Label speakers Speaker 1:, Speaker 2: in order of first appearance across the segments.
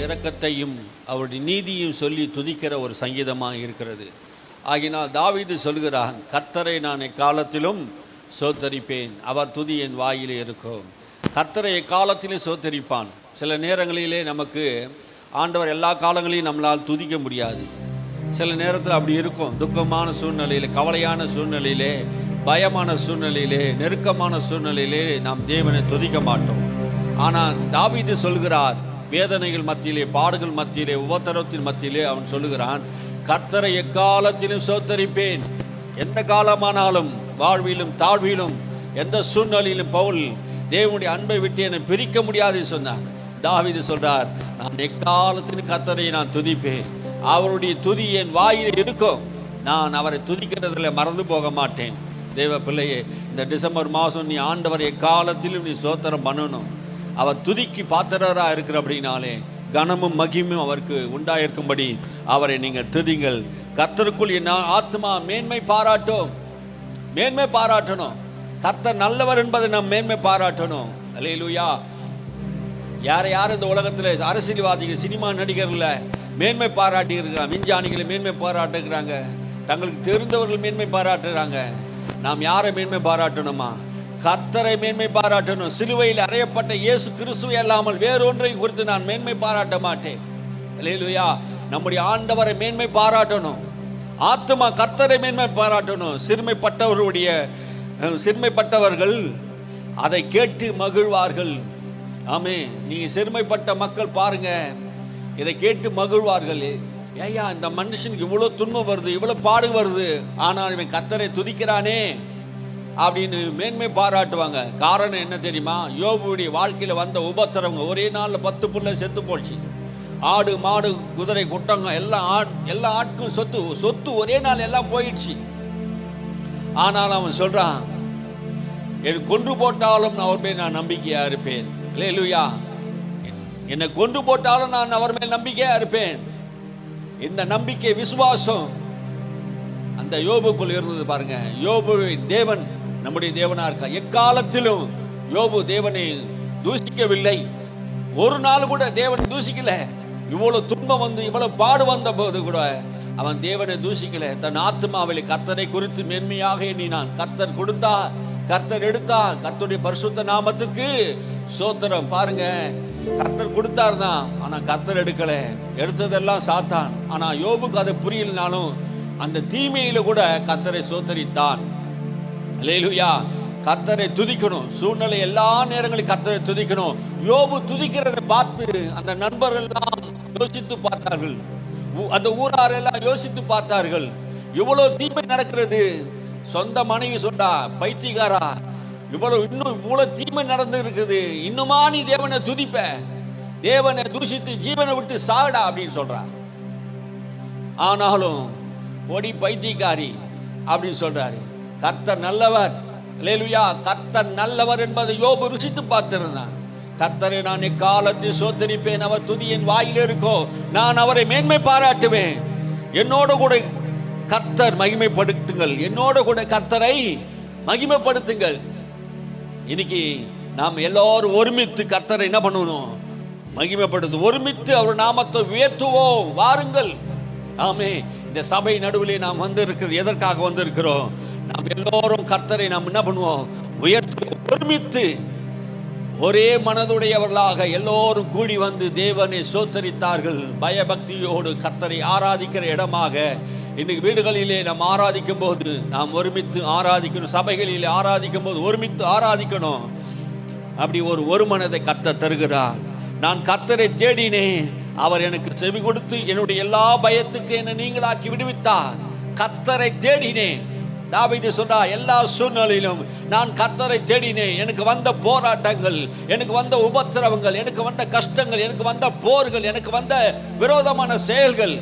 Speaker 1: இரக்கத்தையும் அவருடைய நீதியும் சொல்லி துதிக்கிற ஒரு சங்கீதமாக இருக்கிறது. ஆகினால் தாவீது சொல்கிறான், கர்த்தரை நான் எக்காலத்திலும் சோத்தரிப்பேன், அவர் துதி என் வாயிலே இருக்கும். கர்த்தரை எக்காலத்திலும் சோத்தரிப்பான். சில நேரங்களிலே நமக்கு ஆண்டவர் எல்லா காலங்களையும் நம்மளால் துதிக்க முடியாது. சில நேரத்தில் அப்படி இருக்கும். துக்கமான சூழ்நிலையிலே, கவலையான சூழ்நிலையிலே, பயமான சூழ்நிலையிலே, நெருக்கமான சூழ்நிலையிலே நாம் தேவனை துதிக்க மாட்டோம். ஆனால் தாவீது சொல்கிறார், வேதனைகள் மத்தியிலே, பாடுகள் மத்தியிலே, உபத்திரவத்தின் மத்தியிலே அவன் சொல்லுகிறான், கர்த்தரை எக்காலத்திலும் சோத்தரிப்பேன். எந்த காலமானாலும், வாழ்விலும் தாழ்விலும், எந்த சூழ்நிலையிலும் பவுல் தேவனுடைய அன்பை விட்டு என்னை பிரிக்க முடியாது சொன்னார். தாவீது சொல்றார், நான் எக்காலத்திலும் கர்த்தரை நான் துதிப்பேன், அவருடைய துதி என் வாயில் இருக்கும், நான் அவரை துதிக்கிறதுல மறந்து போக மாட்டேன். தேவ பிள்ளையே, இந்த டிசம்பர் மாதம் நீ ஆண்டவர் எக்காலத்திலும் நீ சோத்திரம் பண்ணணும். அவர் துதிக்கு பாத்திரராக இருக்கிற அப்படின்னாலே கனமும் மகிமும் அவருக்கு உண்டாயிருக்கும்படி அவரை நீங்கள் துதிங்கள். கர்த்தருக்குள் என் ஆத்மா மேன்மை பாராட்டும். மேன்மை பாராட்டணும். கர்த்தர் நல்லவர் என்பதை நாம் மேன்மை பாராட்டணும். அல்லேலூயா. யார் இந்த உலகத்தில் அரசியல்வாதிகள், சினிமா நடிகர்களை மேன்மை பாராட்டி இருக்கிறாங்க, விஞ்ஞானிகளை மேன்மை பாராட்டுகிறாங்க, தங்களுக்கு தெரிந்தவர்கள் மேன்மை பாராட்டுகிறாங்க. நாம் யாரை மேன்மை பாராட்டணுமா? கர்த்தரை மேன்மை பாராட்டணும். சிலுவையில் அறையப்பட்ட இயேசு கிறிஸ்துவை அல்லாமல் வேறொன்றை குறித்து நான் மேன்மை பாராட்ட மாட்டேன். அல்லேலூயா. நம்முடைய ஆண்டவரை மேன்மை பாராட்டணும். ஆத்துமா கர்த்தரை மேன்மை பாராட்டணும். சிறுமைப்பட்டவர்கள் அதை கேட்டு மகிழ்வார்கள். ஆமே. நீங்கள் சிறுமைப்பட்ட மக்கள் பாருங்க, இதை கேட்டு மகிழ்வார்கள். ஏயா, இந்த மனுஷனுக்கு இவ்வளோ துன்பம் வருது, இவ்வளோ பாடு வருது, ஆனால் இவன் கர்த்தரை துதிக்கிறானே அப்படின்னு மேன்மை பாராட்டுவாங்க. காரணம் என்ன தெரியுமா? யோபுடைய வாழ்க்கையில் வந்த உபத்திரவங்க. ஒரே நாளில் 10 புள்ள செத்து போச்சு. ஆடு மாடு குதிரை குட்டங்க எல்லா ஆட்கும் சொத்து ஒரே நாள் எல்லாம் போயிடுச்சு. ஆனால் அவன் சொல்றான், என்னை கொன்று போட்டாலும் அவர் மேல் நான் நம்பிக்கையா இருப்பேன். அல்லேலூயா. என்னை கொன்று போட்டாலும் நான் அவர் மேல் நம்பிக்கையா இருப்பேன். இந்த நம்பிக்கை, விசுவாசம் அந்த யோபுக்குள் இருந்தது பாருங்க. யோபு தேவன் நம்முடைய தேவனா இருக்கா. எக்காலத்திலும் யோபு தேவனை தூசிக்கவில்லை. ஒரு நாள் கூட தேவனை தூசிக்கல. இவ்வளவு துன்பம் வந்து, இவ்வளவு பாடு வந்த போது கூட அவன் தேவனை தூசிக்கல. தன் ஆத்மாவில் கர்த்தரை குறித்து மேன்மையாக எண்ணினான். கர்த்தர் கொடுத்தா, கர்த்தர் எடுத்தா, கர்த்தருடைய பரிசுத்த நாமத்துக்கு சோத்திரம். பாருங்க, கர்த்தர் கொடுத்தார் தான், ஆனா கர்த்தர் எடுக்கல. எடுத்ததெல்லாம் சாத்தான். ஆனா யோபுக்கு அது புரியலனாலும் அந்த தீமையில கூட கர்த்தரை சோத்தரித்தான். அல்லேலூயா. கர்த்தரை துதிக்கணும். சூழ்நிலை எல்லா நேரங்களிலும் கர்த்தரை துதிக்கணும். யோபு துதிக்கிறதை பார்த்து அந்த நண்பர்கள் எல்லாம் யோசித்து பார்த்தார்கள். அந்த ஊரார் எல்லாம் யோசித்து பார்த்தார்கள். இவ்வளவு தீமை நடக்கிறது. சொந்த மனைவி சொன்னா, பைத்தியக்காரா, இவ்வளவு தீமை நடந்து இருக்குது, இன்னுமா நீ தேவனை துதிப்ப? தேவனை தூஷித்து ஜீவனை விட்டு சாடா அப்படின்னு சொல்றார். ஆனாலும் ஒடி பைத்தியக்காரி அப்படின்னு சொல்றாரு. கர்த்தர் நல்லவர். அல்லேலூயா. கர்த்தர் நல்லவர் என்பதை யோபு ருசித்து பார்த்திருந்தான். கர்த்தரை நான் எக்காலத்தில் சோத்தரிப்பேன், அவர் துதி என் வாயில் இருக்கும், நான் அவரை மேன்மை பாராட்டுவேன். என்னோட கூட கர்த்தர் மகிமைப்படுத்துங்கள். என்னோட கூட கர்த்தரை மகிமைப்படுத்துங்கள். இன்னைக்கு நாம் எல்லாரும் ஒருமித்து கர்த்தரை என்ன பண்ணணும்? மகிமைப்படுத்து. ஒருமித்து அவர் நாமத்தை உயர்த்துவோம். வாருங்கள். ஆமே. இந்த சபை நடுவிலே நாம் வந்து இருக்கிறது எதற்காக வந்து இருக்கிறோம்? நாம் எல்லோரும் கர்த்தரை நாம் என்ன பண்ணுவோம்? உயர்த்துவோம். ஒருமித்து ஒரே மனதுடையவர்களாக எல்லோரும் கூடி வந்து தேவனை சோத்தரித்தார்கள். பயபக்தியோடு கர்த்தரை ஆராதிக்கிற இடமாக இன்னைக்கு வீடுகளிலே நாம் ஆராதிக்கும் போது நாம் ஒருமித்து ஆராதிக்கணும். சபைகளிலே ஆராதிக்கும் போது ஒருமித்து ஆராதிக்கணும். அப்படி ஒரு மனதை கர்த்தர் தருகிறார். நான் கர்த்தரை தேடினேன், அவர் எனக்கு செவி கொடுத்து என்னுடைய எல்லா பயத்துக்கு என்னை நீங்களாக்கி விடுவித்தார். கர்த்தரை தேடினேன். தாவீது சொல்றா, எல்லா சூழ்நிலையிலும் நான் கர்த்தரை தேடினேன். எனக்கு வந்த போராட்டங்கள், எனக்கு வந்த உபத்திரவங்கள், எனக்கு வந்த கஷ்டங்கள், எனக்கு வந்த போர்கள், எனக்கு வந்த விரோதமான செயல்கள்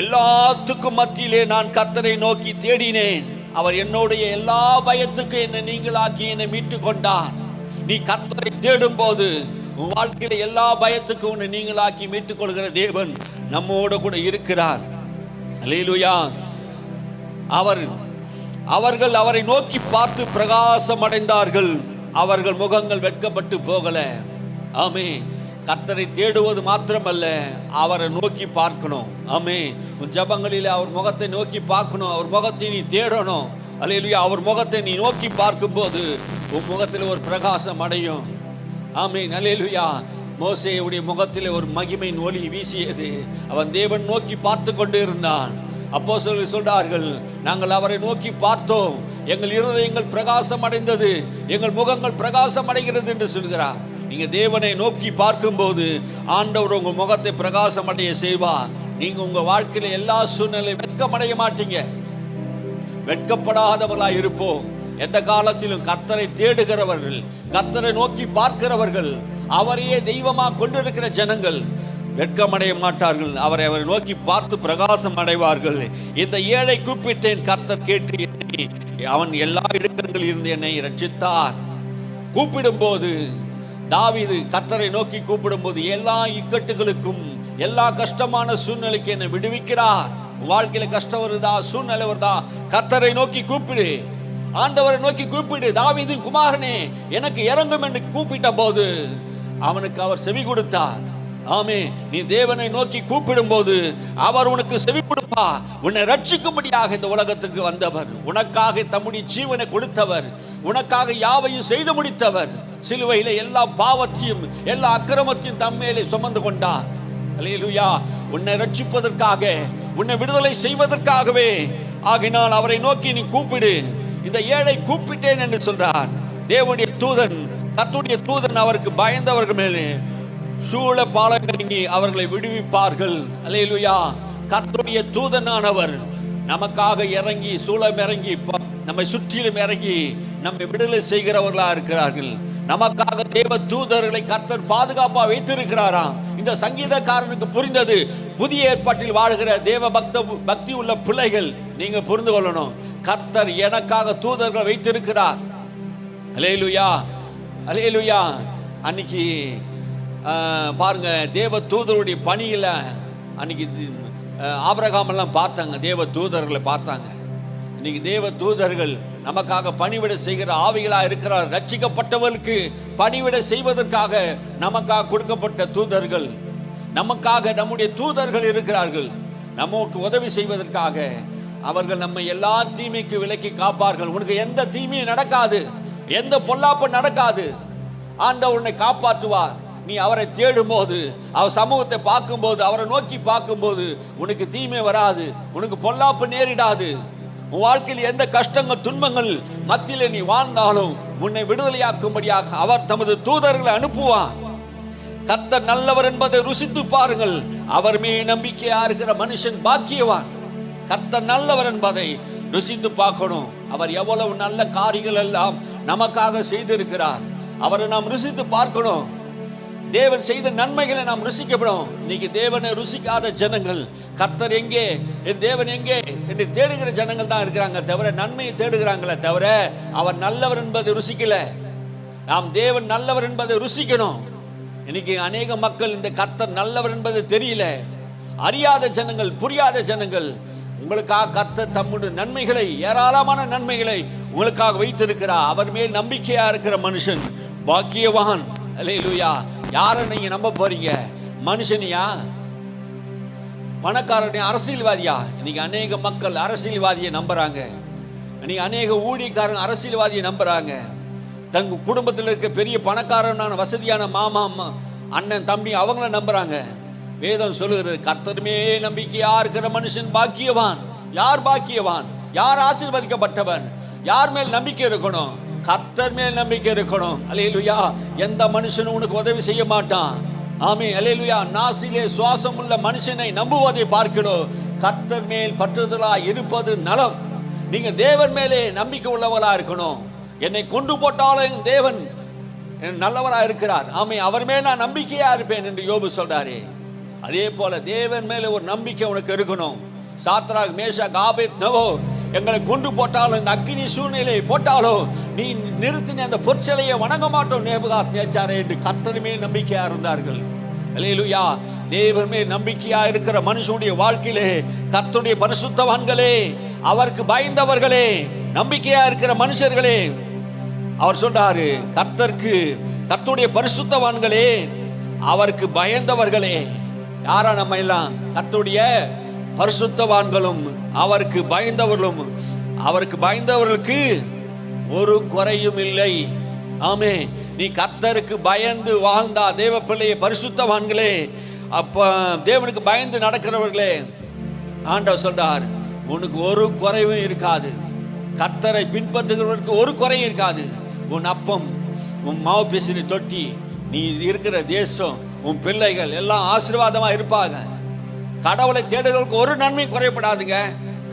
Speaker 1: எல்லாத்துக்கும் மத்தியிலே நான் கர்த்தரை நோக்கி தேடினேன். அவர் என்னுடைய எல்லா பயத்துக்கு என்னை நீங்களாக்கி என்னை மீட்டு கொண்டார். நீ கர்த்தரை தேடும் போது உன் வாழ்க்கையில எல்லா பயத்துக்கும் உன்னை நீங்களாக்கி மீட்டுக் கொள்கிற தேவன் நம்மோட கூட இருக்கிறார். அல்லேலூயா. அவர்கள் அவரை நோக்கி பார்த்து பிரகாசம் அடைந்தார்கள். அவர்கள் முகங்கள் வெட்கப்பட்டு போகல. ஆமே. கர்த்தரை தேடுவது மாத்திரமல்ல, அவரை நோக்கி பார்க்கணும். ஆமே, உன் ஜபங்களில் அவர் முகத்தை நோக்கி பார்க்கணும். அவர் முகத்தை நீ தேடணும். அல்லேலூயா. அவர் முகத்தை நீ நோக்கி பார்க்கும்போது உன் முகத்தில் ஒரு பிரகாசம் அடையும். ஆமென். அல்லேலூயா. மோசேயுடைய முகத்தில் ஒரு மகிமையின் ஒளி வீசியது. அவன் தேவன் நோக்கி பார்த்து கொண்டு இருந்தான். அப்போஸ்தலர்கள் சொல்றார்கள், நாங்கள் அவரை நோக்கி பார்த்தோம், எங்கள் இருதயங்கள் பிரகாசம் அடைந்தது, எங்கள் முகங்கள் பிரகாசம் அடைகிறது என்று சொல்கிறார். நீங்க தேவனை நோக்கி பார்க்கும்போது ஆண்டவர் உங்க முகத்தை பிரகாசம் அடைய செய்வார். நீங்க உங்க வாழ்க்கையில எல்லா சூழ்நிலையும் வெட்கமடைய மாட்டீங்க. வெட்கப்படாதவர்களாய் இருப்போம். எந்த காலத்திலும் கர்த்தரை தேடுகிறவர்கள், கர்த்தரை நோக்கி பார்க்கிறவர்கள், அவரையே தெய்வமாக கொண்டிருக்கிற ஜனங்கள் வெட்கமடைய மாட்டார்கள். அவரை நோக்கி பார்த்து பிரகாசம் அடைவார்கள். இந்த ஏழை கூப்பிட்டேன், கர்த்தர் கேட்டு என்னை, அவன் எல்லா இடங்களில் இருந்து என்னை ரட்சித்தார். கூப்பிடும்போது தாவீது கர்த்தரை நோக்கி கூப்பிடும்போது எல்லா இக்கட்டுகளுக்கும், எல்லா கஷ்டமான சூழ்நிலைக்கு என்னை விடுவிக்கிறார். வாழ்க்கையில கஷ்டம் வருதா, சூழ்நிலை வருதா, கர்த்தரை நோக்கி கூப்பிடு, ஆண்டவரை நோக்கி கூப்பிடு. தாவீது குமாரனே எனக்கு இறங்கும் என்று கூப்பிட்ட போது அவனுக்கு அவர் செவி கொடுத்தார். ஆமே, நீ தேவனை நோக்கி கூப்பிடும் போது அவர் உனக்கு செவி கொடுப்பா. உன்னை ரட்சிக்கும்படியாக இந்த உலகத்துக்கு வந்தவர், உனக்காக தம்முடைய ஜீவனை கொடுத்தவர், உனக்காக யாவையும் செய்து முடித்தவர். சிலுவையில எல்லா பாவத்தையும் எல்லா அக்கிரமத்தையும் தம்மேலே சுமந்து கொண்டார். அல்லேலூயா. உன்னை ரட்சிப்பதற்காக, உன்னை விடுதலை செய்வதற்காகவே. ஆகினால் அவரை நோக்கி நீ கூப்பிடு. இந்த ஏழை கூப்பிட்டேன் என்று சொல்றார். தேவனுடைய தூதன், கர்த்தருடைய தூதன் அவருக்கு பயந்தவர்கள் மேலே சூழ பாலங்கி அவர்களை விடுவிப்பார்கள். அல்லேலூயா. கர்த்தருடைய தூதனானவர் நமக்காக இறங்கி, சூழம் இறங்கி, நம்மை சுற்றிலும் இறங்கி நம்மை விடுதலை செய்கிறவர்களா இருக்கிறார்கள். நமக்காக தேவ தூதர்களை கர்த்தர் பாதுகாப்பா வைத்திருக்கிறாராம். இந்த சங்கீதக்காரனுக்கு புரிந்தது. புதிய ஏற்பாட்டில் வாழ்கிற தேவ பக்தி உள்ள பிள்ளைகள் நீங்க புரிந்து கொள்ளணும். கர்த்தர் எனக்காக தூதர்களை வைத்திருக்கிறார். அல்லேலூயா, அல்லேலூயா. அன்னைக்கு பாருங்க, தேவ தூதருடைய பணியில அன்னைக்கு ஆபிரகாம் எல்லாம் பார்த்தாங்க, தேவ தூதர்களை பார்த்தாங்க. இன்னைக்கு தேவ தூதர்கள் நமக்காக பணிவிட செய்கிற ஆவிகளா இருக்கிறார். ரட்சிக்கப்பட்டவர்களுக்கு பணிவிட செய்வதற்காக நமக்காக கொடுக்கப்பட்ட தூதர்கள், நமக்காக நம்முடைய தூதர்கள் இருக்கிறார்கள். நமக்கு உதவி செய்வதற்காக அவர்கள் நம்மை எல்லா தீமைக்கு விலக்கி காப்பார்கள். உனக்கு எந்த தீமையும் நடக்காது, எந்த பொல்லாப்பு நடக்காது. ஆண்டவர் உன்னை காப்பாற்றுவார். நீ அவரை தேடும் போது, அவர் சமூகத்தை பார்க்கும்போது, அவரை நோக்கி பார்க்கும்போது உனக்கு தீமை வராது, உனக்கு பொல்லாப்பு நேரிடாது. உன் வாழ்க்கையில் எந்த கஷ்டங்கள் துன்பங்கள் மத்தியிலே நீ வாழ்ந்தாலும் உன்னை விடுதலையாக்கும்படியாக அவர் தமது தூதர்களை அனுப்புவார். கர்த்தர் நல்லவர் என்பதை ருசித்து பாருங்கள். அவர் மேல் நம்பிக்கையா இருக்கிற மனுஷன் பாக்கியவான். கர்த்தர் நல்லவர் என்பதை ருசித்து பார்க்கணும். அவர் எவ்வளவு நல்ல காரியங்கள் எல்லாம் நமக்காக செய்திருக்கிறார், அவரை நாம் ருசித்து பார்க்கணும். தேவன் செய்த நன்மைகளை நாம் ருசிக்கப்படும். இன்னைக்கு தேவனை ருசிக்காத ஜனங்கள், கர்த்தர் எங்கே, என் தேவன் எங்கே என்று தேடுகிற ஜனங்கள் தான் இருக்கிறாங்க தவிர, நன்மையை தேடுகிறாங்களே தவிர அவர் நல்லவர் என்பதை ருசிக்கல. நாம் தேவன் நல்லவர் என்பதை ருசிக்கணும். இன்னைக்கு அநேக மக்கள் இந்த கர்த்தர் நல்லவர் என்பது தெரியல, அறியாத ஜனங்கள், புரியாத ஜனங்கள். உங்களுக்காக கர்த்தர் தம்முடைய நன்மைகளை, ஏராளமான நன்மைகளை உங்களுக்காக வைத்திருக்கிறார். அவர் மேல் நம்பிக்கையா இருக்கிற மனுஷன் பாக்கியவான். அல்லேலூயா. யாரை நீங்க நம்ப போறீங்க? மனுஷனியா, பணக்காரனையா, அரசியல்வாதியா? இன்னைக்கு அநேக மக்கள் அரசியல்வாதியை நம்புறாங்க. இன்னைக்கு அநேக ஊழியக்காரங்க அரசியல்வாதியை நம்புறாங்க. தங்க குடும்பத்தில் இருக்க பெரிய பணக்காரனான வசதியான மாமா, அண்ணன், தம்பி அவங்கள நம்புறாங்க. வேதம் சொல்லுகிறது, கர்த்தருமே நம்பிக்கையா இருக்கிற மனுஷன் பாக்கியவான். யார் பாக்கியவான்? யார் ஆசீர்வதிக்கப்பட்டவன்? யார் மேல் நம்பிக்கை இருக்கணும்? கர்த்தர் மேல் நம்பிக்கை இருக்கணும். அல்லேலூயா. எந்த மனுஷனும் உனக்கு உதவி செய்ய மாட்டான். ஆமென். அல்லேலூயா. நாசிலே சுவாசம் உள்ள மனுஷனை நம்புவதை பார்க்கணும். கர்த்தர் மேல் பற்றுதலா இருப்பது நலம். நீங்க தேவன் மேலே நம்பிக்கை உள்ளவரா இருக்கணும். என்னை கொண்டு போட்டாலும் தேவன் நல்லவரா இருக்கிறார். ஆமென். அவர் மேல் நான் நம்பிக்கையா இருப்பேன் என்று யோபு சொல்றாரே, அதே போல தேவன் மேல ஒரு நம்பிக்கை உனக்கு இருக்கணும். சாத்ராக், மேஷாக், ஆபேத்நேகோ எங்களை கொண்டு போட்டாலும், இந்த அக்கினி சூழ்நிலை போட்டாலும் நீ நிறுத்தின அந்த பொற்சிலையை வணங்க மாட்டோம் நேபுகாத்நேச்சாரே என்று கர்த்தர் மேல் நம்பிக்கையா இருந்தார்கள். அல்லேலூயா. தேவன் மேல் நம்பிக்கையா இருக்கிற மனுஷனுடைய வாழ்க்கையிலே கர்த்தருடைய பரிசுத்தவான்களே, அவருக்கு பயந்தவர்களே, நம்பிக்கையா இருக்கிற மனுஷர்களே, அவர் சொல்றாரு, கர்த்தருடைய பரிசுத்தவான்களே, அவருக்கு பயந்தவர்களே. யாரா நம்ம எல்லாம்? கர்த்தருடைய பரிசுத்தவான்களும் அவருக்கு பயந்தவர்களும். அவருக்கு பயந்தவர்களுக்கு ஒரு குறையும் இல்லை. ஆமே, நீ கர்த்தருக்கு பயந்து வாழ்ந்தா, தேவ பிள்ளையே, பரிசுத்தவான்களே, அப்ப தேவனுக்கு பயந்து நடக்கிறவர்களே, ஆண்டவர் சொல்றார், உனக்கு ஒரு குறைவும் இருக்காது. கர்த்தரை பின்பற்றுகிறவர்களுக்கு ஒரு குறையும் இருக்காது. உன் அப்பம், உன் மாவு பேசின தொட்டி, நீ இருக்கிற தேசம், உன் பிள்ளைகள் எல்லாம் ஆசீர்வாதமா இருப்பாங்க. கடவுளை தேடுகிறவர்களுக்கு ஒரு நன்மை குறைபடாதுங்க.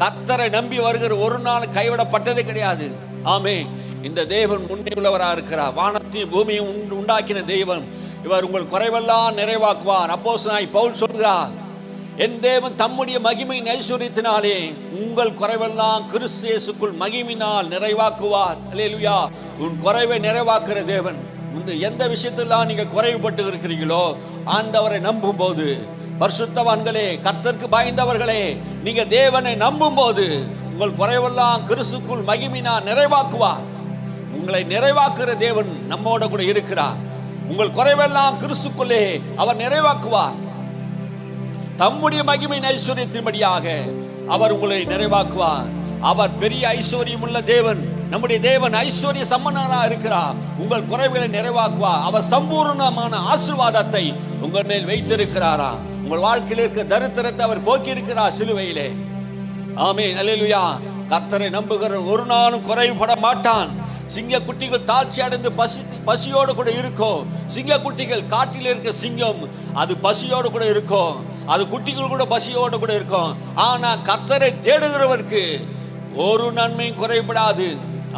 Speaker 1: கர்த்தரை நம்பி வருகிற ஒரு நாள் கைவிடப்பட்டதே கிடையாது. ஆமே, இந்த தேவன் உண்மை உள்ளவராக இருக்கிறார். வானத்தையும் பூமியும் உண்டாக்கின தெய்வம் இவர் உங்கள் குறைவெல்லாம் நிறைவாக்குவார். அப்போஸ்தலனாகிய பவுல் சொல்கிறார், என் தேவன் தம்முடைய மகிமையின் ஐஸ்வரியத்தினாலே உங்கள் குறைவெல்லாம் கிறிஸ்து இயேசுக்குள் மகிமையினால் நிறைவாக்குவார். அல்லேலூயா. உன் குறைவை நிறைவாக்குற தேவன். எந்த விஷயத்தெல்லாம் நீங்க குறைவுபட்டு இருக்கிறீங்களோ, ஆண்டவரை நம்பும் போது, பரிசுத்தவான்களே, கர்த்தருக்கு பயந்தவர்களே, நீங்க தேவனை நம்பும் போது உங்கள் குறைவெல்லாம் கிறிஸ்துக்குள் மகிமையினால் நிறைவாக்குவார். உங்களை நிறைவாக்குற தேவன் நம்மோட கூட இருக்கிறார். உங்கள் குறைவெல்லாம் கிறிஸ்துக்குள்ளே அவர் நிறைவாக்குவார். தம்முடைய மகிமையின் ஐஸ்வரியத்தின்படியாக அவர் உங்களை நிறைவாக்குவார். அவர் பெரிய ஐஸ்வர்யம் உள்ள தேவன். நம்முடைய தேவன் ஐஸ்வர்ய சம்பன்னராக இருக்கிறார். உங்கள் குறைவுகளை நிறைவாக்குவார். அவர் சம்பூர்ணமான ஆசீர்வாதத்தை உங்கள் மேல் வைத்திருக்கிறாரா? உங்கள் வாழ்க்கையில் இருக்க தரித்திரத்தை அவர் போக்கி இருக்கிறார் சிலுவையிலே. ஆமென், அல்லேலூயா. கர்த்தரை நம்புகிற ஒரு நாளும் குறைவுபட மாட்டான். சிங்க குட்டிகள் தாழ்ச்சி அடைந்து பசியோடு கூட இருக்கும். சிங்க குட்டிகள், காட்டில் இருக்க சிங்கம், அது பசியோடு கூட இருக்கும். அது குட்டிகள் கூட பசியோடு கூட இருக்கும். ஆனா கர்த்தரை தேடுகிறவருக்கு ஒரு நன்மையும் குறைபடாது.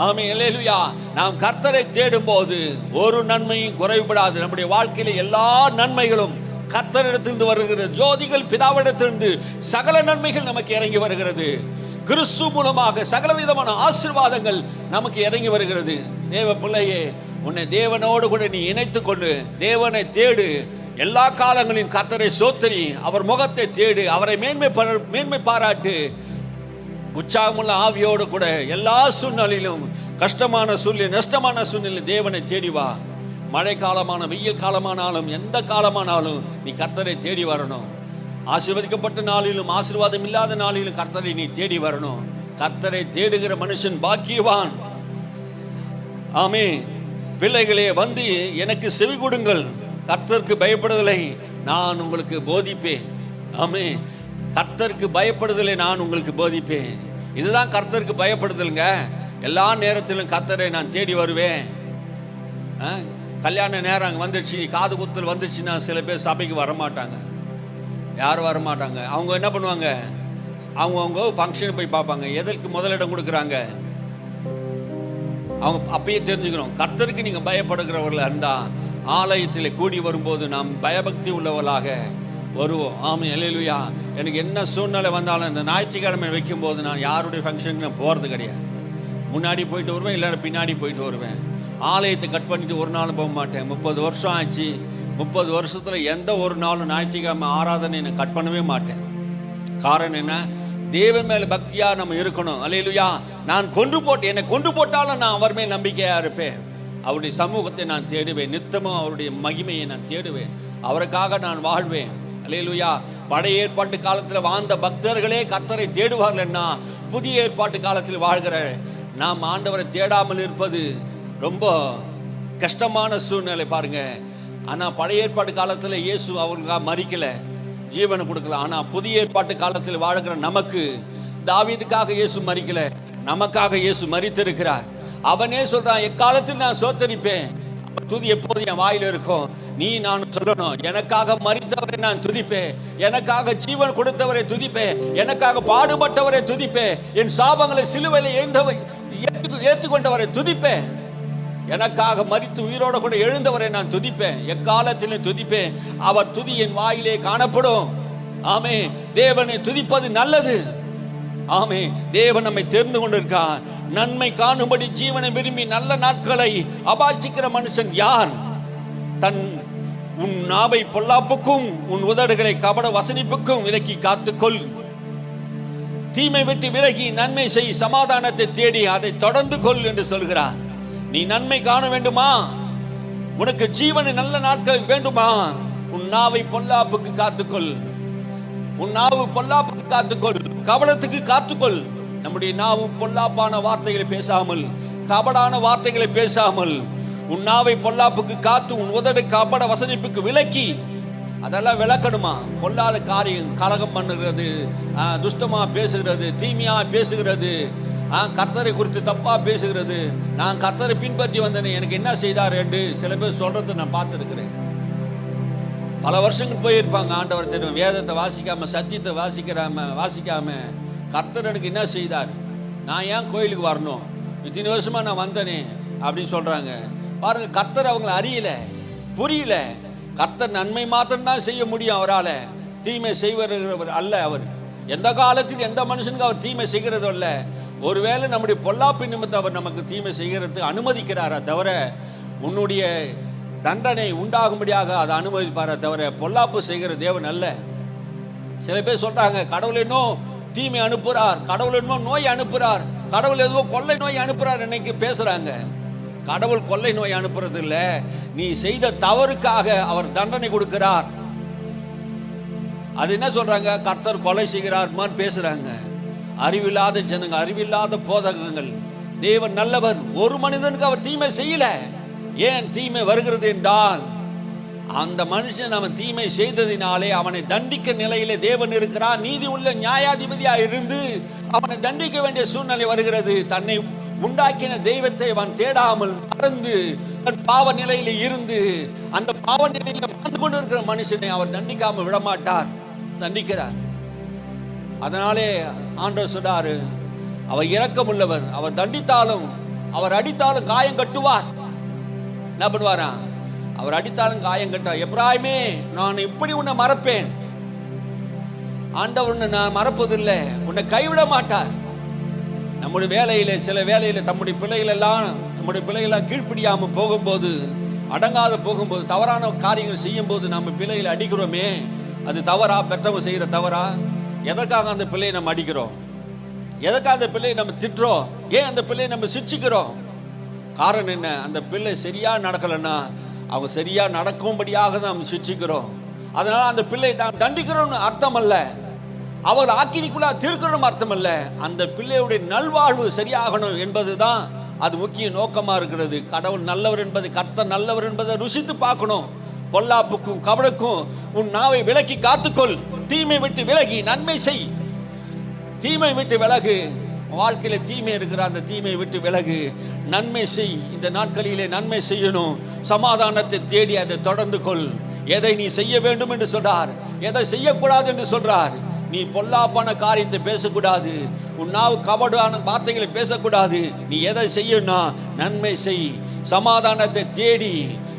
Speaker 1: ஆமென், அல்லேலூயா. நாம் கர்த்தரை தேடும் போது ஒரு நன்மையும் குறைபடாது. நம்முடைய வாழ்க்கையில எல்லா நன்மைகளும் கர்த்தரிடத்திலிருந்து வருகிறது. ஜோதிகள் பிதாவிடத்திலிருந்து சகல நன்மைகள் நமக்கு இறங்கி வருகிறது. கிறிஸ்து மூலமாக சகல விதமான ஆசீர்வாதங்கள் நமக்கு இறங்கி வருகிறது. தேவ பிள்ளையே, உன்னை தேவனோடு கூட நீ இணைத்துக் கொண்டு தேவனை தேடு. எல்லா காலங்களிலும் கர்த்தரை சோத்தரி, அவர் முகத்தை தேடு, அவரை மேன்மை பாராட்டு. உற்சாகமுள்ள ஆவியோடு கூட எல்லா சூழ்நிலையிலும், கஷ்டமான சூழ்நிலை, நஷ்டமான சூழ்நிலை தேவனை தேடி வா. மழை காலமான, வெயில் காலமானாலும், எந்த காலமானாலும் நீ கர்த்தரை தேடி வரணும். ஆசீர்வதிக்கப்பட்ட நாளிலும் ஆசீர்வாதம் இல்லாத நாளிலும் கர்த்தரை நீ தேடி வரணும். கர்த்தரை தேடுகிற மனுஷன் பாக்கியவான். ஆமே, பிள்ளைகளே, வந்து எனக்கு செவி கொடுங்கள். கர்த்தருக்கு பயப்படுதலை நான் உங்களுக்கு போதிப்பேன். ஆமே, கர்த்தருக்கு பயப்படுதலை நான் உங்களுக்கு போதிப்பேன். இதுதான் கர்த்தருக்கு பயப்படுதலுங்க. எல்லா நேரத்திலும் கர்த்தரை நான் தேடி வருவேன். கல்யாண நேரம் அங்கே வந்துடுச்சு, காது குத்தல் வந்துடுச்சுன்னா சில பேர் சபைக்கு வரமாட்டாங்க. யாரும் வரமாட்டாங்க. அவங்க என்ன பண்ணுவாங்க? அவங்க ஃபங்க்ஷன் போய் பார்ப்பாங்க. எதற்கு முதலிடம் கொடுக்குறாங்க? அவங்க அப்பயே தெரிஞ்சுக்கணும். கர்த்தருக்கு நீங்கள் பயப்படுகிறவர்களாக இருந்தால் ஆலயத்தில் கூடி வரும்போது நாம் பயபக்தி உள்ளவர்களாக வருவோம். ஆமாம், அல்லேலூயா. எனக்கு என்ன சூழ்நிலை வந்தாலும் இந்த ஞாயிற்றுக்கிழமை வைக்கும்போது நான் யாருடைய ஃபங்க்ஷனுக்கு நான் போகிறது கிடையாது. முன்னாடி போயிட்டு வருவேன், இல்லை பின்னாடி போயிட்டு வருவேன். ஆலயத்தை கட் பண்ணிட்டு ஒரு நாளும் போக மாட்டேன். 30 வருஷம் ஆச்சு. 30 வருஷத்தில் எந்த ஒரு நாளும் ஞாயிற்றுக்கிழமை ஆராதனை நான் கட் பண்ணவே மாட்டேன். காரணம் என்ன? தேவன் மேலே பக்தியாக நம்ம இருக்கணும். அல்லேலூயா. என்னை கொண்டு போட்டாலும் நான் அவர் மேல் நம்பிக்கையாக இருப்பேன். அவருடைய சமூகத்தை நான் தேடுவேன். நித்தமும் அவருடைய மகிமையை நான் தேடுவேன். அவருக்காக நான் வாழ்வேன். அல்லேலூயா. பழைய ஏற்பாட்டு காலத்தில் வாழ்ந்த பக்தர்களே கர்த்தரை தேடுவார்கள்னா, புதிய ஏற்பாட்டு காலத்தில் வாழ்கிற நாம் ஆண்டவரை தேடாமல் இருப்பது ரொம்ப கஷ்டமான சூழ்நிலை பாருங்க. ஆனால் பழைய ஏற்பாட்டு காலத்தில் இயேசு அவர்களுக்காக மரிக்கல, ஜீவனை கொடுக்கல. ஆனால் புதிய ஏற்பாட்டு காலத்தில் வாழ்கிற நமக்கு தாவீதுக்காக இயேசு மரிக்கல, நமக்காக இயேசு மரித்திருக்கிறார். அவனே சொல்றான், எக்காலத்தில் நான் சோத்தரிப்பேன். துதி எப்போது என் வாயில் இருக்கும். நான் சொல்லணும், எனக்காக மரித்தவரை நான் துதிப்பேன், எனக்காக ஜீவன் கொடுத்தவரை துதிப்பேன், எனக்காக பாடுபட்டவரை துதிப்பேன், என் சாபங்களை சிலுவையில் ஏற்றுக்கொண்டவரை துதிப்பேன், எனக்காக மரித்து உயிரோட கூட எழுந்தவரை நான் துதிப்பேன், எக்காலத்திலும் துதிப்பேன். அவர் துதி என் வாயிலே காணப்படும். ஆமே, தேவனை துதிப்பது நல்லது. ஆமே, தேவன் நம்மை தெரிந்து கொண்டிருக்கார். நன்மை காணும்படி ஜீவனை விரும்பி நல்ல நாட்களை அபாய்ச்சிக்கிற மனுஷன் யார்? உன் நாவை பொல்லாப்புக்கும் உன் உதடுகளை கபட வசனிப்புக்கும் விலக்கி காத்துக்கொள். தீமை விட்டு விலகி நன்மை செய், சமாதானத்தை தேடி அதை தொடர்ந்து கொள் என்று சொல்கிறார். நீ நன்மை காண வேண்டுமா? உனக்கு ஜீவனை நல்ல நாட்கள் வேண்டுமா? உன் நாவை பொல்லாப்புக்கு காத்துக்கொள். உன் நாவு பொல்லாப்புக்கு காத்துக்கொள், கபடத்துக்கு காத்துக்கொள். நம்முடைய நாவு பொல்லாப்பான வார்த்தைகளை பேசாமல், கபடான வார்த்தைகளை பேசாமல், உன் நாவை பொல்லாப்புக்கு காத்து உன் உதடு கபட வசனிப்புக்கு விலக்கி, அதெல்லாம் விளக்கணுமா? பொல்லாத காரியம், கலகம் பண்ணுகிறது, துஷ்டமா பேசுகிறது, தீமையா பேசுகிறது, கர்த்தரை குறித்து தப்பா பேசுகிறது. நான் கர்த்தரை பின்பற்றி வந்தேன், எனக்கு என்ன செய்தார் என்று சில பேர் சொல்றதை நான் பார்த்துருக்கிறேன். பல வருஷங்கள் போயிருப்பாங்க ஆண்டவர் தெரியும், வேதத்தை வாசிக்காம, சத்தியத்தை வாசிக்காம கர்த்தர் எனக்கு என்ன செய்தார், நான் ஏன் கோயிலுக்கு வரணும், இத்தனை வருஷமா நான் வந்தனே அப்படின்னு சொல்றாங்க. பாருங்க, கர்த்தர் அவங்களை அறியல, புரியல. கர்த்தர் நன்மை மாத்திரம்தான் செய்ய முடியும், அவரால் தீமை செய்வர் அல்ல. அவர் எந்த காலத்தில் எந்த மனுஷனுக்கு அவர் தீமை செய்கிறது அல்ல. ஒருவேளை நம்முடைய பொல்லாப்பு நிமித்தம் அவர் நமக்கு தீமை செய்கிறது அனுமதிக்கிறாரா தவிர, உன்னுடைய தண்டனை உண்டாகும்படியாக அதை அனுமதிப்பாரா தவிர பொல்லாப்பு செய்கிற தேவன் அல்ல. சில பேர் சொல்றாங்க, கடவுள் இன்னும் தீமை அனுப்புறார், கடவுள் இன்னும் நோய் அனுப்புறார், கடவுள் எதுவோ கொள்ளை நோய் அனுப்புறார் இன்னைக்கு பேசுறாங்க. கடவுள் கொள்ளை நோய் அனுப்புறது இல்ல, நீ செய்த தவறுக்காக அவர் தண்டனை கொடுக்கிறார். அது என்ன சொல்றாங்க, கர்த்தர் கொலை செய்கிறார் பேசுறாங்க. அறிவில்லாத ஜனங்க, அறிவில்லாத போதகங்கள். தேவன் நல்லவர், ஒரு மனிதனுக்கு அவர் தீமை செய்யல. ஏன் தீமை வருகிறது என்றால், அந்த மனுஷன் அவன் தீமை செய்ததினாலே அவனை தண்டிக்க நிலையிலே தேவன் இருக்கிறார். நீதி உள்ள நியாயாதிபதியா இருந்து அவனை தண்டிக்க வேண்டிய சூழ்நிலை வருகிறது. தன்னை உண்டாக்கின தெய்வத்தை அவன் தேடாமல் மறந்து தன் பாவ நிலையில இருந்து அந்த பாவ நிலையில வாழ்ந்து கொண்டு இருக்கிற மனுஷனை அவர் தண்டிக்காமல் விடமாட்டார், தண்டிக்கிறார். அதனாலே ஆண்டவர் சொல்றாரு, அவர் இரக்கமுள்ளவர், அவர் தண்டித்தாலும் அவர் அடித்தாலும் காயம் கட்டுவார். என்ன பண்ணுவாரா, அவர் அடித்தாலும் காயம் கட்டார். எப்ராயிமே, நான் எப்படி உன்னை மறப்பேன், ஆண்டவர் உன்னை நான் மறப்பதில்லை, உன்னை கைவிட மாட்டார். நம்முடைய வேலையில, சில வேலையில நம்முடைய பிள்ளைகளெல்லாம் கீழ்ப்படியாமல் போகும்போது, அடங்காத போகும்போது, தவறான காரியங்கள் செய்யும் போது நம்ம பிள்ளைகளை அடிக்கிறோமே, அது தவறா? பெற்றவங்க செய்யற தவறா? எதற்காக அந்த பிள்ளையை நம்ம அடிக்கிறோம்? எதற்காக அந்த பிள்ளையை நம்ம திட்டுறோம்? ஏன் அந்த பிள்ளையை நம்ம சிரிச்சுக்கிறோம்? காரணம் என்ன? அந்த பிள்ளை சரியா நடக்கலைன்னா அவங்க சரியா நடக்கும்படியாக தான் நம்ம சிரிச்சுக்கிறோம். அதனால அந்த பிள்ளை நாம் தண்டிக்கிறோம்னு அர்த்தம் அல்ல, அவர் ஆக்கினிக்குள்ள திருக்கணும் அர்த்தம் அல்ல. அந்த பிள்ளையுடைய நல்வாழ்வு சரியாகணும் என்பதுதான் அது முக்கிய நோக்கமா இருக்கிறது. கடவுள் நல்லவர் என்பது, கர்த்தர் நல்லவர் என்பதை ருசித்து பார்க்கணும். பொல்லாப்புக்கும் கபடுக்கும் உன் நாவை விலக்கி காத்துக்கொள். தீமை விட்டு விலகி நன்மை செய். தீமை விட்டு விலகு. வாழ்க்கையில தீமை இருக்கிற அந்த தீமை விட்டு விலகு, நன்மை செய். இந்த நாட்களிலே நன்மை செய்யணும். சமாதானத்தை தேடி அதை தொடர்ந்து கொள். எதை நீ செய்ய வேண்டும் என்று சொல்றார், எதை செய்யக்கூடாது என்று சொல்றார். நீ பொல்லாப்பான காரியத்தை பேசக்கூடாது, உன் நாவு கபடான வார்த்தைகளை பேசக்கூடாது. நீ எதை செய்யணும்? நன்மை செய், சமாதானத்தை தேடி.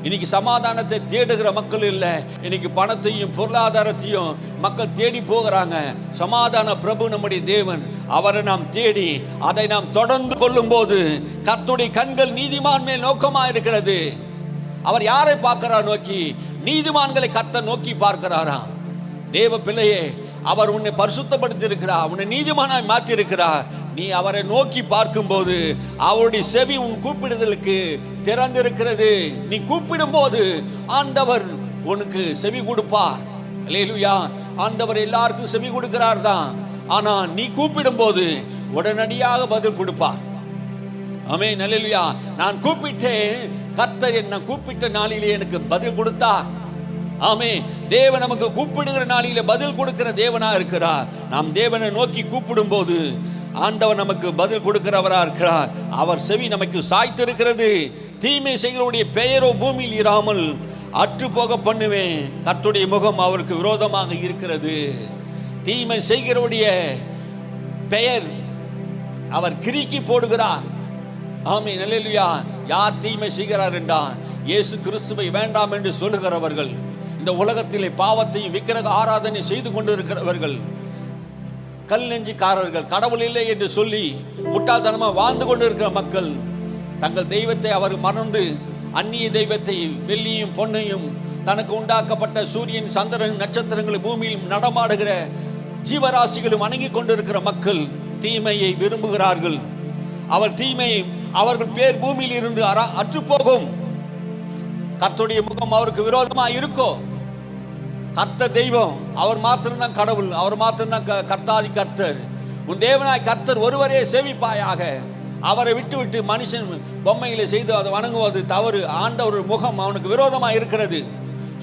Speaker 1: இன்னைக்கு சமாதானத்தை தேடுகிற மக்கள் இல்லை, இன்னைக்கு பணத்தையும் பொருளாதாரத்தையும் மக்கள் தேடி போகிறாங்க. சமாதான பிரபு நம்முடைய தேவன், அவரை நாம் தேடி அதை நாம் தொடர்ந்து கொள்ளும் போது கர்த்தருடைய கண்கள் நீதிமான் மேல் நோக்கமா இருக்கிறது. அவர் யாரை பார்க்கிறார்? நோக்கி நீதிமான்களை கர்த்தர் நோக்கி பார்க்கிறாராம். தேவ பிள்ளையே, அவர் உன்னை பரிசுத்தப்படுத்தி இருக்கிறார், உன்னை நீதிமானாய் மாற்றி இருக்கிறார். நீ அவரை நோக்கி பார்க்கும் போது அவருடைய செவி உன் கூப்பிடுதலுக்கு திறந்திருக்கிறது. நீ கூப்பிடும் போது ஆண்டவர் உனக்கு செவி கொடுப்பார். அல்லேலூயா. ஆண்டவர் எல்லாருக்கும் செவி கொடுக்கிறார் தான், ஆனா நீ கூப்பிடும் போது உடனடியாக பதில் கொடுப்பார். ஆமென். அல்லேலூயா. நான் கூப்பிட்டேன், கர்த்தர் என்ன கூப்பிட்ட நாளிலே எனக்கு பதில் கொடுத்தார். ஆமே. தேவன் நமக்கு கூப்பிடுகிற நாளில பதில் கொடுக்கிற தேவனா இருக்கிறார். நாம் தேவனை நோக்கி கூப்பிடும் போது ஆண்டவர் நமக்கு பதில் கொடுக்கிறவரா இருக்கிறார். அவர் செவி நமக்கு சாய்த்து இருக்கிறது. தீமை செய்கிறவருடைய பெயரோ பூமியில் இராமல் அற்று போக பண்ணுவேன். கர்த்தருடைய முகம் அவருக்கு விரோதமாக இருக்கிறது. தீமை செய்கிறவருடைய பெயர் அவர் கிறுக்கி போடுகிறார். ஆமென். அல்லேலூயா. யார் தீமை செய்கிறார் என்றால், இயேசு கிறிஸ்துவை வேண்டாம் என்று சொல்லுகிறவர்கள், இந்த உலகத்திலே பாவத்தையும் விக்கிரக ஆராதனை செய்து கொண்டிருக்கிறவர்கள், கல் நெஞ்சுக்காரர்கள், கடவுள் இல்லை என்று சொல்லி முட்டாள்தனமாக வாழ்ந்து கொண்டிருக்கிற மக்கள், தங்கள் தெய்வத்தை அவர் மறந்து அந்நிய தெய்வத்தை, வெள்ளியும் பொன்னையும், தனக்கு உண்டாக்கப்பட்ட சூரியன், சந்திரன், நட்சத்திரங்கள், பூமியில் நடமாடுகிற ஜீவராசிகளும் வணங்கி கொண்டிருக்கிற மக்கள் தீமையை விரும்புகிறார்கள். அவர் தீமை, அவர்கள் பேர் பூமியில் இருந்து அற்றுப்போகும். கர்த்தருடைய முகம் அவருக்கு விரோதமாக இருக்கோ? கர்த்தர் தெய்வம், அவர் மாத்திரம்தான் கடவுள், அவர் மாத்திரம்தான் கர்த்தாதி கர்த்தர். உன் தேவனாய் கர்த்தர் ஒருவரே சேவிப்பாயாக. அவரை விட்டு விட்டு மனுஷன் பொம்மைகளை செய்து அதை வணங்குவது தவறு. ஆண்டவர் முகம் அவனுக்கு விரோதமாக இருக்கிறது.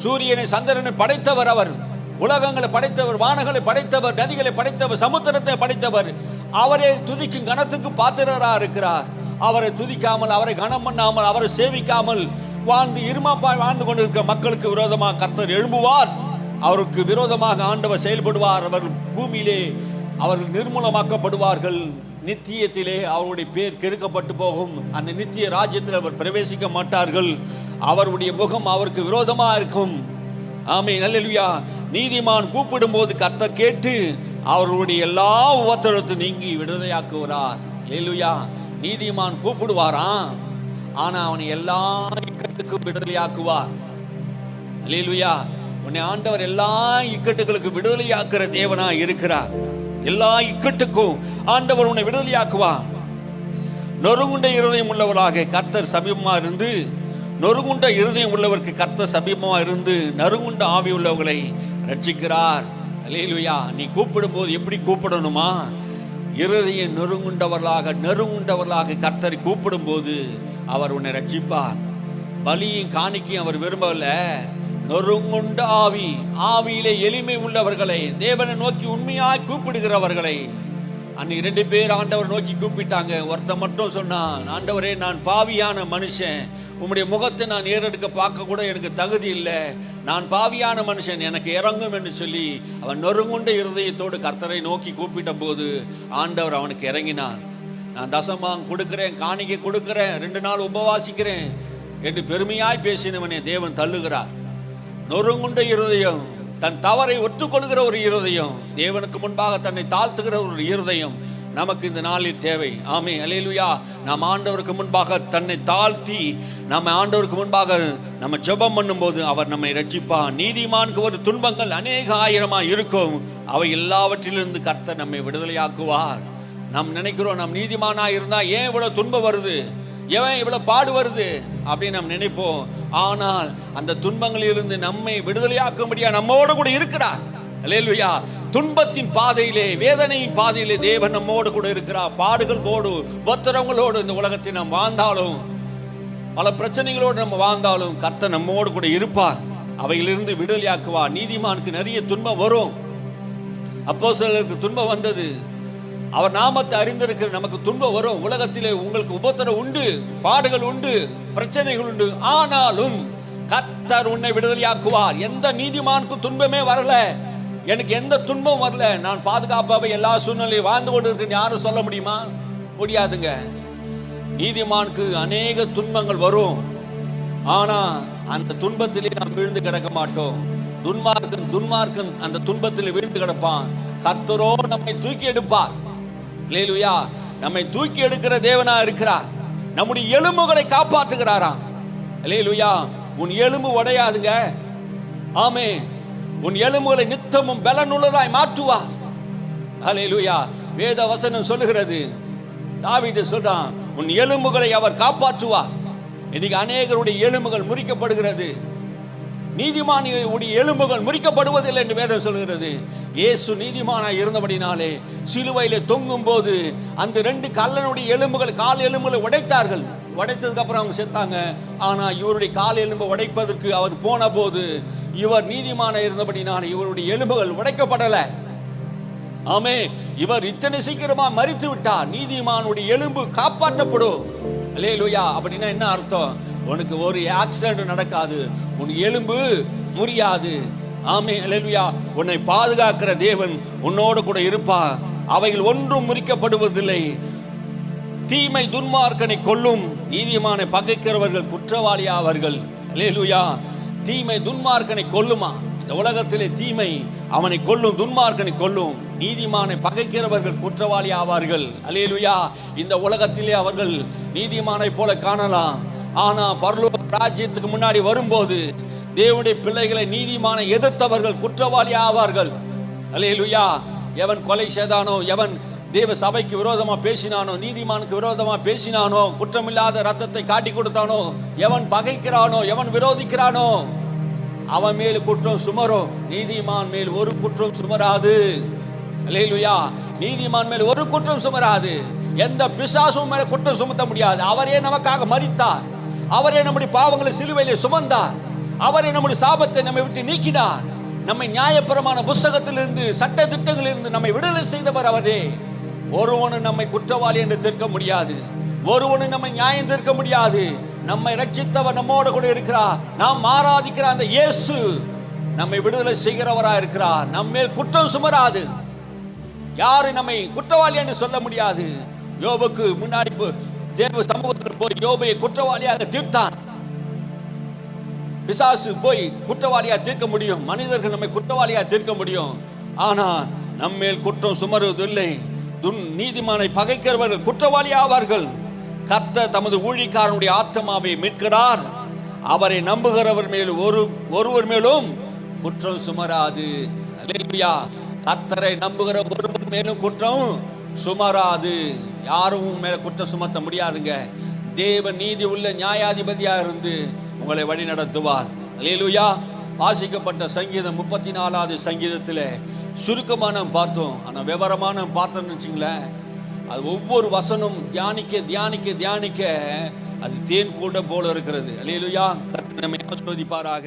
Speaker 1: சூரியனை சந்திரனை படைத்தவர் அவர், உலகங்களை படைத்தவர், வானங்களை படைத்தவர், நதிகளை படைத்தவர், சமுத்திரத்தை படைத்தவர். அவரே துதிக்கும் கணத்துக்கு பாத்திரராக இருக்கிறார். அவரை துதிக்காமல், அவரை கனம் பண்ணாமல், அவரை சேவிக்காமல் வாழ்ந்து இருமாப்பாய் வாழ்ந்து கொண்டிருக்கிற மக்களுக்கு விரோதமாக கர்த்தர் எழும்புவார். அவருக்கு விரோதமாக ஆண்டவர் செயல்படுவார். அவர்கள் பூமியிலே அவர்கள் நிர்மூலமாக்கப்படுவார்கள். நித்தியத்திலே அவருடைய பேர் கெடுக்கப்பட்டு போகும். அந்த நித்திய ராஜ்யத்தில் அவர் பிரவேசிக்க மாட்டார்கள். அவருடைய முகம் அவருக்கு விரோதமாக இருக்கும். ஆமென், அல்லேலூயா. நீதிமான் கூப்பிடும் போது கர்த்தர் கேட்டு அவருடைய எல்லா உபத்திரத்தையும் நீங்கி விடுதலையாக்குவார். அல்லேலூயா. நீதிமான் கூப்பிடுவாராம், ஆனா அவனை எல்லா இக்கட்டுக்கும் விடுதலையாக்குவார். அல்லேலூயா. உன்னை ஆண்டவர் எல்லா இக்கட்டுகளுக்கு விடுதலையாக்குற தேவனா இருக்கிறார். எல்லா இக்கட்டுக்கும் ஆண்டவர் உன்னை விடுதலையாக்குவார். நொறுங்குண்ட இருதயம் உள்ளவராக கர்த்தர் சமீபமா இருந்து, நொறுங்குண்ட இருதயம் உள்ளவருக்கு கர்த்தர் சமீபமா இருந்து நறுங்குண்ட ஆவி உள்ளவர்களை ரட்சிக்கிறார். அல்லேலூயா. நீ கூப்பிடும் போது எப்படி கூப்பிடணுமா? இருதயம் நெருங்குண்டவர்களாக கர்த்தரை கூப்பிடும் போது அவர் உன்னை ரட்சிப்பார். பலியும் காணிக்கையும் அவர் விரும்பல. நொறுங்குண்ட ஆவி, ஆவியிலே எளிமை உள்ளவர்களை, தேவனை நோக்கி உண்மையாய் கூப்பிடுகிறவர்களை. அன்னைக்கு 2 பேர் ஆண்டவர் நோக்கி கூப்பிட்டாங்க. ஒருத்தன் மட்டும் சொன்னான், ஆண்டவரே நான் பாவியான மனுஷன், உம்முடைய முகத்தை நான் ஏறெடுக்க பார்க்க கூட எனக்கு தகுதி இல்லை, நான் பாவியான மனுஷன், எனக்கு இறங்கும் என்று சொல்லி அவன் நொறுங்குண்ட இருதயத்தோடு கர்த்தரை நோக்கி கூப்பிட்ட போது ஆண்டவர் அவனுக்கு இறங்கினான். நான் தசமாம் கொடுக்கிறேன், காணிக்கை கொடுக்கிறேன், 2 நாள் உபவாசிக்கிறேன் என்று பெருமையாய் பேசினவனே தேவன் தள்ளுகிறார். நொறுங்குண்ட இருதயம், தன் தவறை ஒற்றுக்கொள்கிற ஒரு இருதயம், தேவனுக்கு முன்பாக தன்னை தாழ்த்துகிற ஒரு இருதயம் நமக்கு இந்த நாளில் தேவை. ஆமென், அல்லேலூயா. நாம் ஆண்டவருக்கு முன்பாக தன்னை தாழ்த்தி நம்ம ஆண்டவருக்கு முன்பாக நம்ம ஜெபம் பண்ணும்போது அவர் நம்மை ரட்சிப்பார். நீதிமானுக்கு ஒரு துன்பங்கள் அநேக ஆயிரமாய் இருக்கும், அவை எல்லாவற்றிலிருந்து கர்த்தர் நம்மை விடுதலையாக்குவார். நாம் நினைக்கிறோம், நம் நீதிமானாக இருந்தால் ஏன் இவ்வளோ துன்பம் வருது, ஏன் இவ்வளோ பாடு வருது அப்படின்னு நாம் நினைப்போம். ஆனால் அந்த துன்பங்களிலிருந்து நம்மை விடுதலையாக்கும்படியா நம்மோடு கூட இருக்கிறார். அல்லேலூயா. துன்பத்தின் பாதையிலே, வேதனையின் பாதையிலே தேவன் நம்மோடு கூட இருக்கிறார். பாடுகளோடு உபத்திரவங்களோடு இந்த உலகத்தை நாம் வாழ்ந்தாலும், பல பிரச்சனைகளோடு நம்ம வாழ்ந்தாலும் கர்த்தர் நம்மோடு கூட இருப்பார். அவையிலிருந்து விடுதலையாக்குவார். நீதிமானுக்கு நிறைய துன்பம் வரும். அப்போஸ்தலருக்கு துன்பம் வந்தது. அவர் நாமத்தை அறிந்திருக்கிற நமக்கு துன்பம் வரும். உலகத்திலே உங்களுக்கு உபத்திரம் உண்டு, பாடுகள் உண்டு, பிரச்சனைகள் உண்டு. ஆனாலும் கர்த்தர் உன்னை விடுதலையாக்குவார். எந்த நீதிமானுக்கும் துன்பமே வரல, எனக்கு எந்த துன்பம் வரல, நான் பாதுகாப்பாக எல்லா சூழ்நிலையும் வாழ்ந்து கொண்டு இருக்கேன் யாரும் சொல்ல முடியுமா? முடியாதுங்க. நீதிமானுக்கு அநேக துன்பங்கள் வரும். ஆனா அந்த துன்பத்திலே நாம் விழுந்து கிடக்க மாட்டோம். துன்மார்க்கன் அந்த துன்பத்தில் விழுந்து கிடப்பான். கர்த்தரோ நம்மை தூக்கி எடுப்பார். அல்லேலூயா. நம்மை தூக்கி எடுக்கிற தேவனா இருக்கிறார். நம்முடைய எலும்புகளை காப்பாற்றுகிறாராம். அல்லேலூயா. உன் எலும்பு உடையாதுங்க. ஆமென். உன் எலும்புகளை நித்தமும் பலனுள்ளதாய் மாற்றுவார். அல்லேலூயா. வேத வசனம் சொல்லுகிறது, தாவீது சொல்றான், உன் எலும்புகளை அவர் காப்பாற்றுவார். இன்னைக்கு அநேகருடைய எலும்புகள் முறிக்கப்படுகிறது. நீதிமானுடைய எலும்புகள் முறிக்கப்படுவதில்லை என்று வேதம் சொல்கிறது. இயேசு நீதிமானாய் இருந்தபடினாலே சிலுவையிலே தொங்கும் போது அந்த 2 கல்லனுடைய எலும்புகள், கால் எலும்புகளை உடைத்தார்கள். உடைத்ததுக்கு அப்புறம் அவங்க செத்தாங்க. ஆனா இவருடைய கால் எலும்பு உடைப்பதற்கு அவர் போன போது இவர் நீதிமானாய் இருந்தபடினாலே இவருடைய எலும்புகள் உடைக்கப்படலை. ஆமே, இவர் இத்தனை சீக்கிரமா மரித்து விட்டார். நீதிமானுடைய எலும்பு காப்பாற்றப்படும். அல்லேலூயா. அப்படின்னா என்ன அர்த்தம்? உனக்கு ஒரு ஆக்சிடென்ட் நடக்காது, உன் எலும்பு முறியாது. ஆமென், அல்லேலூயா. உன்னை பாதுகாக்கிற தேவன் உன்னோடு கூட இருப்பார். அவைகள் ஒன்றும் முறிக்கப்படுவதில்லை. தீமை துன்மார்க்கனை கொல்லும், நீதிமானை பகைக்கிறவர்கள் குற்றவாளி ஆவார்கள். அல்லேலூயா. தீமை துன்மார்க்கனை கொல்லுமா? இந்த உலகத்திலே தீமை அவனை கொல்லும், துன்மார்க்கனை கொல்லும். நீதிமானை பகைக்கிறவர்கள் குற்றவாளி ஆவார்கள். அல்லேலூயா. இந்த உலகத்திலே அவர்கள் நீதிமானை போல காணலாம். ஆனா பரலோக ராஜ்யத்துக்கு முன்னாடி வரும்போது தேவனுடைய பிள்ளைகளை நீதிமானை எதிர்த்தவர்கள் குற்றவாளி ஆவார்கள். அல்லேலூயா. எவன் கொலை செய்தானோ, எவன் தேவ சபைக்கு விரோதமா பேசினானோ, நீதிமானுக்கு விரோதமா பேசினானோ, குற்றமில்லாத ரத்தத்தை காட்டி கொடுத்தானோ, எவன் பகைக்கிறானோ, எவன் விரோதிக்கிறானோ, அவன் மேல் குற்றம் சுமரும், நீதிமான் மேல் ஒரு குற்றம் சுமராது. அல்லேலூயா. நீதிமான் மேல் ஒரு குற்றம் சுமராது. எந்த பிசாசும் மேல குற்றம் சுமத்த முடியாது. அவரே நமக்காக மரித்தார், அவரே நம்முடைய பாவங்களை சிலுவையிலே சுமந்தார், அவரே நம்முடைய சாபத்தை நம்மை விட்டு நீக்கினார், நம்மை நியாயப்பிரமாண புஸ்தகத்திலிருந்து சட்ட திட்டங்களிலிருந்து நம்மை விடுதலை செய்தவர் அவரே. ஒருவனும் நம்மை குற்றவாளி என்று தீர்க்க முடியாது, ஒருவனும் நம்மை நியாயம் தீர்க்க முடியாது. நம்மை ரட்சித்தவர் நம்மோடு கூட இருக்கிறார். நாம் ஆராதிக்கிற அந்த இயேசு நம்மை விடுதலை செய்கிறவராக இருக்கிறார். நம்மேல் குற்றம் சுமராது. யாரு நம்மை குற்றவாளி என்று சொல்ல முடியாது. யோபுக்கு முன்னாடி தேவ சமூகத்தில் போய் யோபை குற்றவாளியாக தீர்த்தான். பிசாசு போய் குற்றவாளியா தீர்க்க முடியும், மனிதர்கள் நம்மை குற்றவாளியா தீர்க்க முடியும். ஆனால் நம்மேல் குற்றம் சுமருவதில்லை. நீதிமானை பகைக்கிறவர்கள் குற்றவாளி ஆவார்கள். கர்த்தர் தமது ஊழியக்காரனுடைய ஆத்மாவை மீட்கிறார். அவரை நம்புகிறவர் மேலும் ஒருவர் மேலும் குற்றம் சுமராது. அல்லேலூயா. கர்த்தரை நம்புகிற ஒருவர் மேலும் குற்றம் சுமராது. யாரும் மேல குற்றம் சுமத்த முடியாதுங்க. தேவன் நீதி உள்ள நியாயாதிபதியா இருந்து உங்களை வழி நடத்துவார். அல்லேலூயா. வாசிக்கப்பட்ட சங்கீதம் 34வது சங்கீதத்தில் சுருக்கமான பார்த்தோம், ஆனால் விவரமான பார்த்தோம்னு வச்சுங்களேன், அது ஒவ்வொரு வசனம் தியானிக்க தியானிக்க தியானிக்க அது தேன் கூட போல இருக்கிறது. அல்லேலூயா. கர்த்தர் நம்மை ஆசீர்வதிப்பாராக.